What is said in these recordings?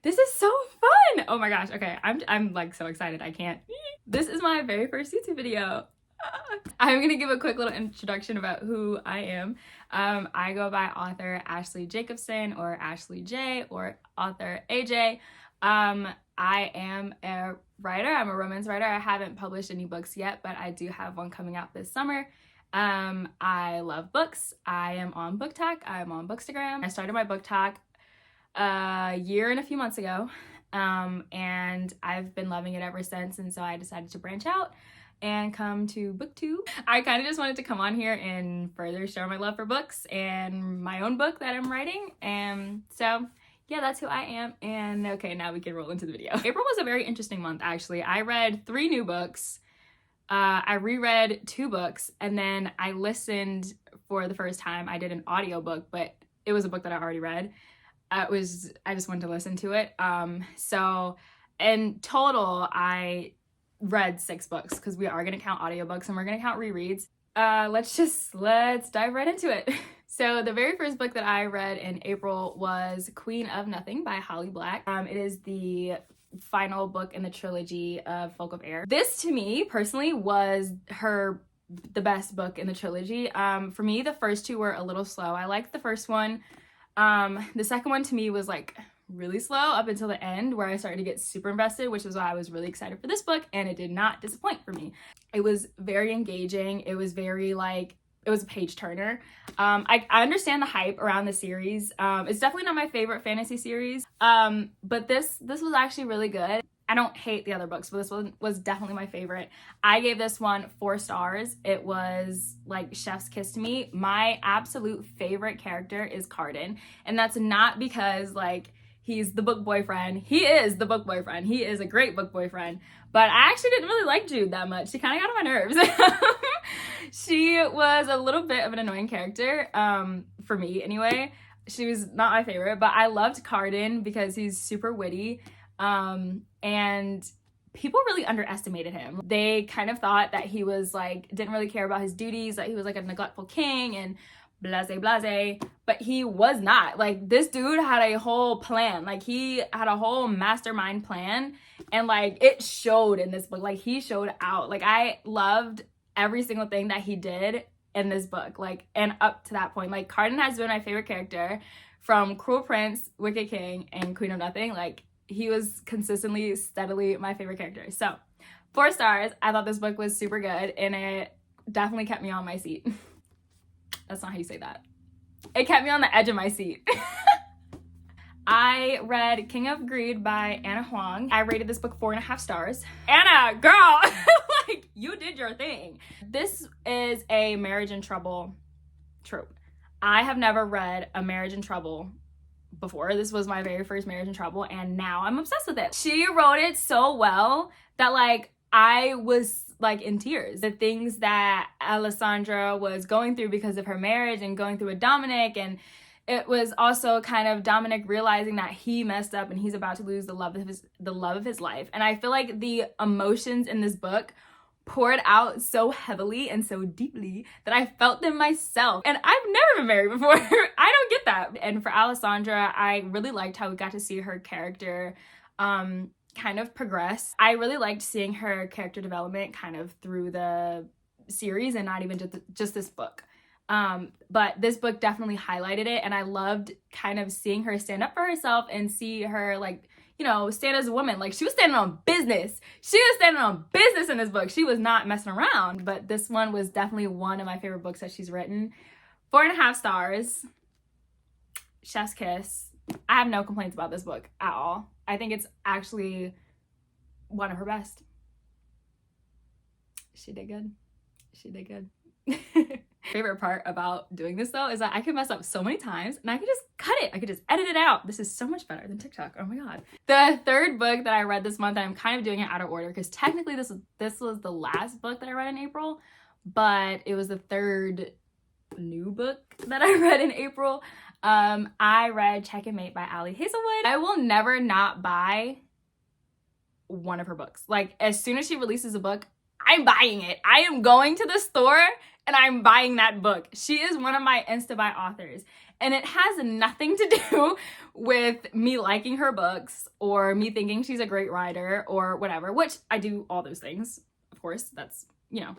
This is so fun. Oh my gosh. Okay, I'm like so excited. I can't. This is my very first YouTube video. I'm gonna give a quick little introduction about who I am. I go by author Ashley Jacobson or Ashley J or author AJ. I am a writer. I'm a romance writer. I haven't published any books yet, but I do have one coming out this summer. I love books. I am on BookTok. I'm on Bookstagram. I started my BookTok a year and a few months ago, and I've been loving it ever since, and so I decided to branch out and come to BookTube. I kind of just wanted to come on here and further share my love for books and my own book that I'm writing, and so yeah, that's who I am. And okay, now we can roll into the video. April was a very interesting month, actually. I read 3 new books. I reread 2 books, and then I listened for the first time. I did an audiobook, but it was a book that I already read. I just wanted to listen to it. So in total, I read 6 books because we are going to count audiobooks and we're going to count rereads. Let's dive right into it. So the very first book that I read in April was Queen of Nothing by Holly Black. It is the final book in the trilogy of Folk of Air. This, to me, personally, was the best book in the trilogy. For me, the first 2 were a little slow. I liked the first one. The second one to me was like really slow up until the end, where I started to get super invested, which is why I was really excited for this book, and it did not disappoint for me. It was very engaging. It was very it was a page turner. I understand the hype around the series. It's definitely not my favorite fantasy series, but this was actually really good. I don't hate the other books, but this one was definitely my favorite. I gave this one 4 stars. It was like chef's kiss to me. My absolute favorite character is Cardan, and that's not because like he's the book boyfriend. He is the book boyfriend. He is a great book boyfriend, but I actually didn't really like Jude that much. She kind of got on my nerves. She was a little bit of an annoying character, for me anyway. She was not my favorite, but I loved Cardan because he's super witty. And people really underestimated him. They kind of thought that he was like, didn't really care about his duties, that he was like a neglectful king and blase, but he was not. Like, this dude had a whole plan. Like, he had a whole mastermind plan, and like, it showed in this book. Like, he showed out. Like, I loved every single thing that he did in this book. Like, and up to that point, like, Cardan has been my favorite character from Cruel Prince, Wicked King, and Queen of Nothing. Like, he was consistently, steadily my favorite character. So 4 stars. I thought this book was super good, and it definitely kept me on my seat. That's not how you say that. It kept me on the edge of my seat. I read King of Greed by Anna Huang. I rated this book 4.5 stars. Anna, girl, like, you did your thing. This is a marriage in trouble trope. I have never read a marriage in trouble before. This was my very first marriage in trouble, and now I'm obsessed with it. She wrote it so well that like I was like in tears. The things that Alessandra was going through because of her marriage and going through with Dominic, and it was also kind of Dominic realizing that he messed up and he's about to lose the love of his life. And I feel like the emotions in this book poured out so heavily and so deeply that I felt them myself. And I've never been married before. I don't get that. And for Alessandra, I really liked how we got to see her character kind of progress. I really liked seeing her character development kind of through the series and not even just this book. But this book definitely highlighted it, and I loved kind of seeing her stand up for herself and see her like, you know, stand as a woman. Like, she was standing on business. She was standing on business in this book. She was not messing around. But this one was definitely one of my favorite books that she's written. 4.5 stars. Chef's kiss. I have no complaints about this book at all. I think it's actually one of her best. She did good. She did good. Favorite part about doing this though is that I can mess up so many times and I can just cut it. I could just edit it out. This is so much better than TikTok. Oh my god. The third book that I read this month, and I'm kind of doing it out of order because technically this was the last book that I read in April, but it was the third new book that I read in April. I read Check and Mate by Ali Hazelwood. I will never not buy one of her books. Like, as soon as she releases a book, I'm buying it. I am going to the store and I'm buying that book. She is one of my Insta-buy authors. And it has nothing to do with me liking her books or me thinking she's a great writer or whatever, which I do all those things, of course, that's, you know.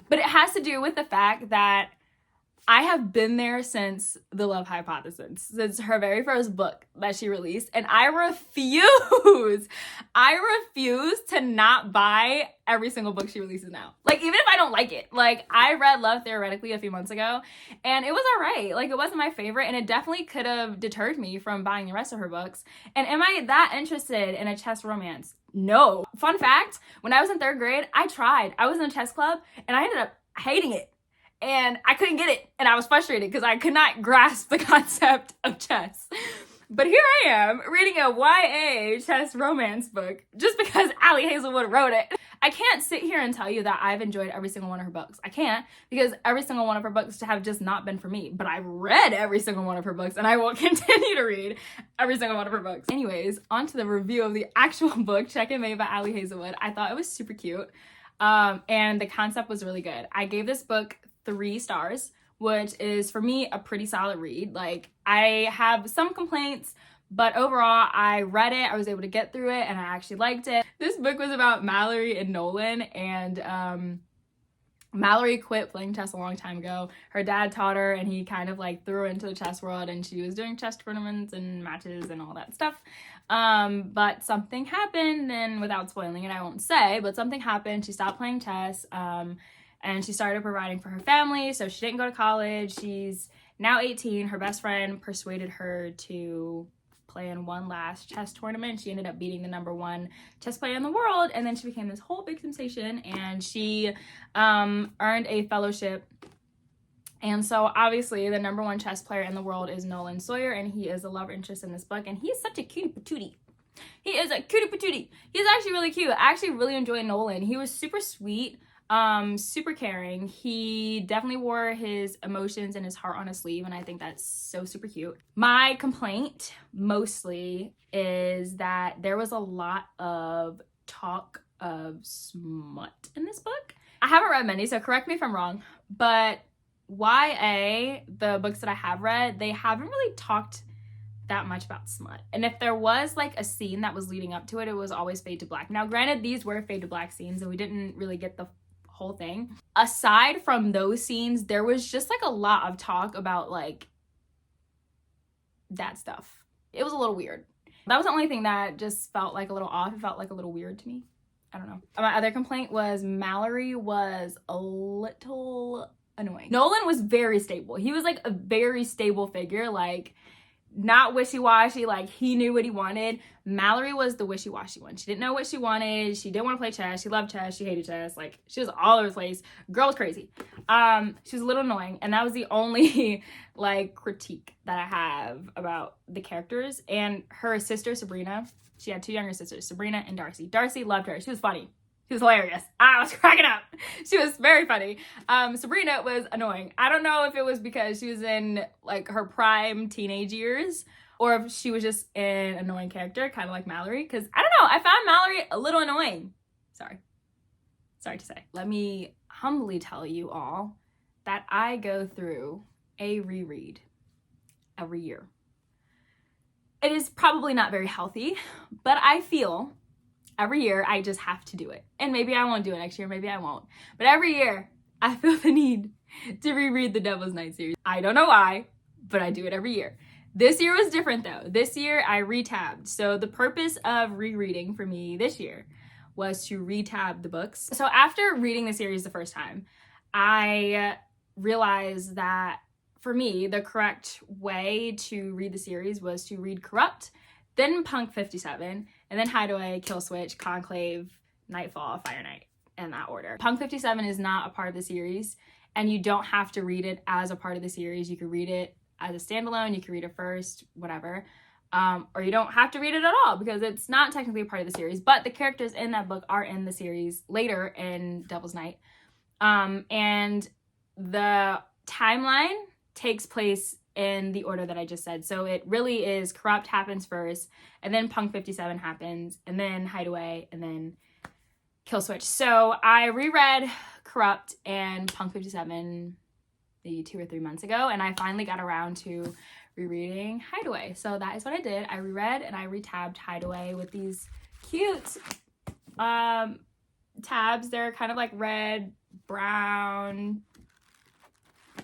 But it has to do with the fact that I have been there since The Love Hypothesis, since her very first book that she released, and I refuse to not buy every single book she releases now. Like, even if I don't like it. Like, I read Love Theoretically a few months ago, and it was alright. Like, it wasn't my favorite, and it definitely could have deterred me from buying the rest of her books. And am I that interested in a chess romance? No. Fun fact, when I was in 3rd grade, I tried. I was in a chess club, and I ended up hating it. And I couldn't get it, and I was frustrated because I could not grasp the concept of chess. But here I am, reading a YA chess romance book just because Ali Hazelwood wrote it. I can't sit here and tell you that I've enjoyed every single one of her books. I can't, because every single one of her books have just not been for me. But I've read every single one of her books, and I will continue to read every single one of her books. Anyways, on to the review of the actual book, Check and Mate by Ali Hazelwood. I thought it was super cute, and the concept was really good. I gave this book 3 stars, which is for me a pretty solid read. Like, I have some complaints, but overall I read it, I was able to get through it, and I actually liked it. This book was about Mallory and Nolan, and Mallory quit playing chess a long time ago. Her dad taught her, and he kind of like threw her into the chess world, and she was doing chess tournaments and matches and all that stuff. But something happened, and without spoiling it, I won't say, but something happened. She stopped playing chess, and she started providing for her family, so she didn't go to college. She's now 18. Her best friend persuaded her to play in one last chess tournament. She ended up beating the #1 chess player in the world, and then she became this whole big sensation, and she earned a fellowship. And so obviously the #1 chess player in the world is Nolan Sawyer, and he is the love interest in this book, and he's such a cutie patootie. He is a cutie patootie. He's actually really cute. I actually really enjoyed Nolan. He was super sweet. Super caring. He definitely wore his emotions and his heart on his sleeve, and I think that's so super cute. My complaint mostly is that there was a lot of talk of smut in this book. I haven't read many, so correct me if I'm wrong, but YA, the books that I have read, they haven't really talked that much about smut. And if there was like a scene that was leading up to it, it was always fade to black. Now, granted, these were fade to black scenes, and we didn't really get the whole thing. Aside from those scenes, there was just like a lot of talk about like that stuff. It was a little weird. That was the only thing that just felt like a little off. It felt like a little weird to me. I don't know. My other complaint was Mallory was a little annoying. Nolan was very stable. He was like a very stable figure, like not wishy-washy, like he knew what he wanted. Mallory was the wishy-washy one. She didn't know what she wanted. She didn't want to play chess. She loved chess. She hated chess. Like, she was all over the place. Girl was crazy. She was a little annoying, and that was the only like critique that I have about the characters. And her sister Sabrina, she had 2 younger sisters, Sabrina and Darcy. Darcy loved her. She was funny. She was hilarious. I was cracking up. She was very funny. Sabrina was annoying. I don't know if it was because she was in like her prime teenage years, or if she was just an annoying character, kind of like Mallory. Because I don't know, I found Mallory a little annoying. Sorry to say. Let me humbly tell you all that I go through a reread every year. It is probably not very healthy, but I feel every year I just have to do it. And maybe I won't do it next year, maybe I won't. But every year I feel the need to reread the Devil's Night series. I don't know why, but I do it every year. This year was different though. This year I retabbed. So the purpose of rereading for me this year was to retab the books. So after reading the series the first time, I realized that for me, the correct way to read the series was to read Corrupt, then Punk 57, and then Hideaway, Kill Switch, Conclave, Nightfall, Fire Knight, in that order. Punk 57 is not a part of the series, and you don't have to read it as a part of the series. You could read it as a standalone, you can read it first, whatever. Or you don't have to read it at all because it's not technically a part of the series, but the characters in that book are in the series later in Devil's Night. And the timeline takes place in the order that I just said. So it really is Corrupt happens first, and then Punk 57 happens, and then Hideaway, and then Kill Switch. So I reread Corrupt and Punk 57 maybe 2 or 3 months ago, and I finally got around to rereading Hideaway. So that is what I did. I reread and I retabbed Hideaway with these cute tabs. They're kind of like red, brown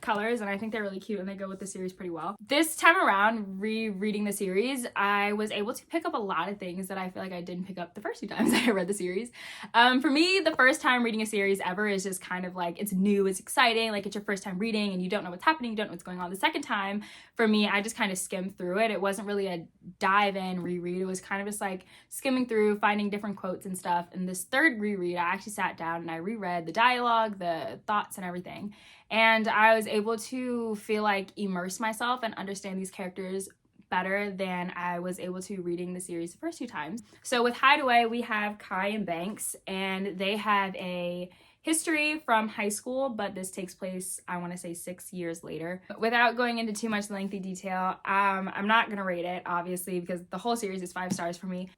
colors, and I think they're really cute and they go with the series pretty well. This time around, rereading the series, I was able to pick up a lot of things that I feel like I didn't pick up the first 2 times I read the series. For me, the first time reading a series ever is just kind of like, it's new, it's exciting, like it's your first time reading and you don't know what's happening, you don't know what's going on. The second time, for me, I just kind of skimmed through it. It wasn't really a dive in reread. It was kind of just like skimming through, finding different quotes and stuff. And this third reread, I actually sat down and I reread the dialogue, the thoughts and everything. And I was able to feel like immerse myself and understand these characters better than I was able to reading the series the first 2 times. So with Hideaway, we have Kai and Banks, and they have a history from high school, but this takes place, I want to say 6 years later. Without going into too much lengthy detail, I'm not going to rate it, obviously, because the whole series is 5 stars for me.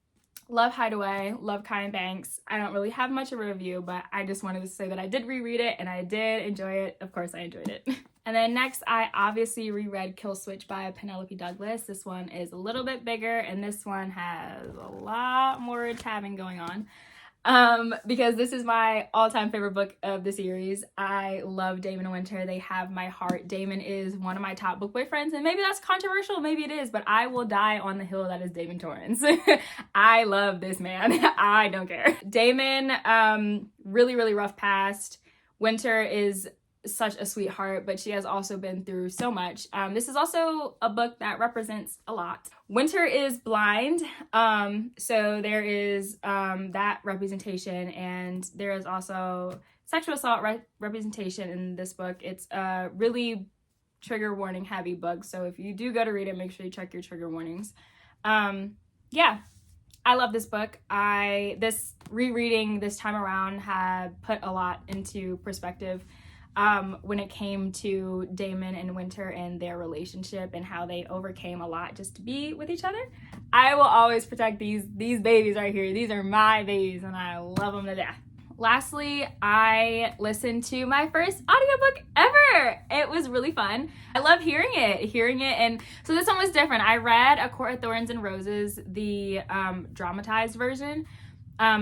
Love Hideaway, love Kai and Banks. I don't really have much of a review, but I just wanted to say that I did reread it and I did enjoy it. Of course, I enjoyed it. And then next, I obviously reread Kill Switch by Penelope Douglas. This one is a little bit bigger and this one has a lot more tabbing going on. Because this is my all-time favorite book of the series. I love Damon and Winter. They have my heart. Damon is one of my top book boyfriends, and maybe that's controversial, maybe it is, but I will die on the hill that is Damon Torrance. I love this man. I don't care. Damon, really, really rough past. Winter is such a sweetheart, but she has also been through so much. This is also a book that represents a lot. Winter is blind, so there is that representation, and there is also sexual assault representation in this book. It's a really trigger warning heavy book, so if you do go to read it, make sure you check your trigger warnings. Yeah, I love this book. This rereading this time around had put a lot into perspective when it came to Damon and Winter and their relationship and how they overcame a lot just to be with each other. I will always protect these babies right here. These are my babies and I love them to death. Lastly, I listened to my first audiobook ever. It was really fun. I love hearing it. And so this one was different. I read A Court of Thorns and Roses, the dramatized version.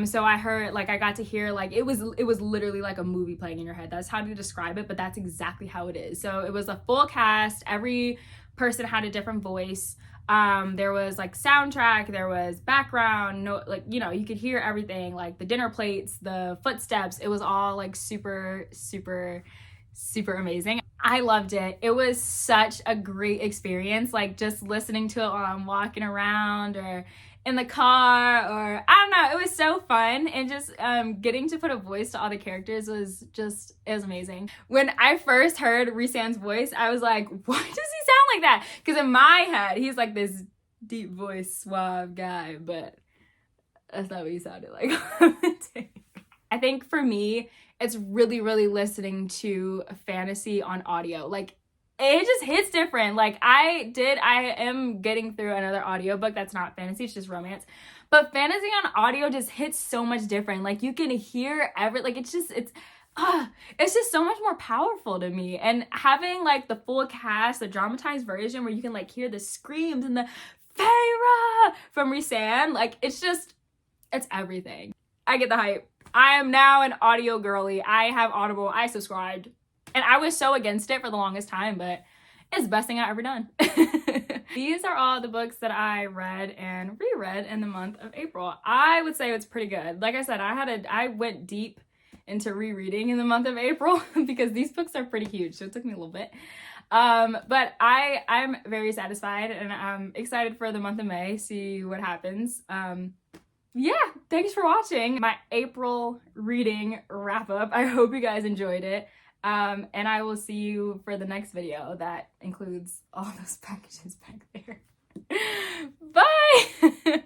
So I heard, like, I got to hear, like, it was literally like a movie playing in your head. That's how to describe it, but that's exactly how it is. So it was a full cast. Every person had a different voice. There was like soundtrack, there was background, no, like, you know, you could hear everything, like the dinner plates, the footsteps. It was all like super, super, super amazing. I loved it. It was such a great experience, like just listening to it while I'm walking around or in the car, or I don't know, it was so fun. And just getting to put a voice to all the characters was amazing. When I first heard Rhysand's voice, I was like, why does he sound like that? Because in my head, he's like this deep voice, suave guy, but that's not what he sounded like. I think for me, it's really, really listening to fantasy on audio. Like, it just hits different. Like, I am getting through another audiobook that's not fantasy, it's just romance. But fantasy on audio just hits so much different. Like, you can hear it's just so much more powerful to me. And having like the full cast, the dramatized version where you can like hear the screams and the Feyre from Rhysand, like it's everything. I get the hype. I am now an audio girly. I have Audible. I subscribed. And I was so against it for the longest time, but it's the best thing I've ever done. These are all the books that I read and reread in the month of April. I would say it's pretty good. Like I said, I went deep into rereading in the month of April because these books are pretty huge, so it took me a little bit. But I'm very satisfied and I'm excited for the month of May, see what happens. Yeah, thanks for watching my April reading wrap up. I hope you guys enjoyed it. And I will see you for the next video that includes all those packages back there. Bye!